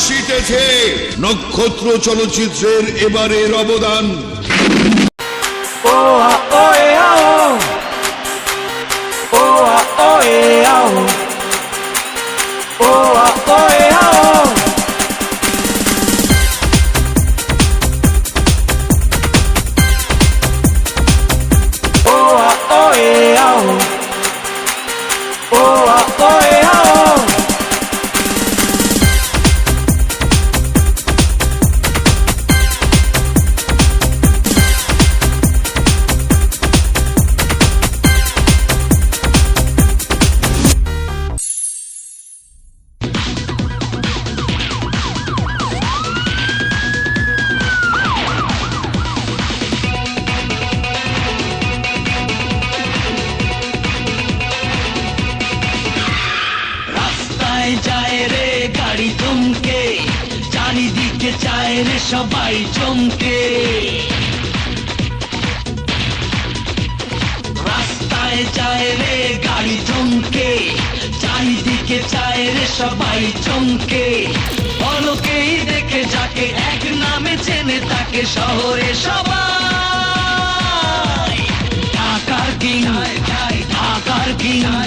আসিতেছে নক্ষত্র চলচ্চিত্রের এবারের অবদান। যায় রে গাড়ি চমকে, চারিদিকে চায় রে সবাই চমকে। রাস্তায় যায় রে গাড়ি চমকে, চারিদিকে চায় রে সবাই চমকে। পলকেই দেখে যাকে এক নামে চেনে তাকে শহরে সবাই ঢাকার কিং, ঢাকার কিং।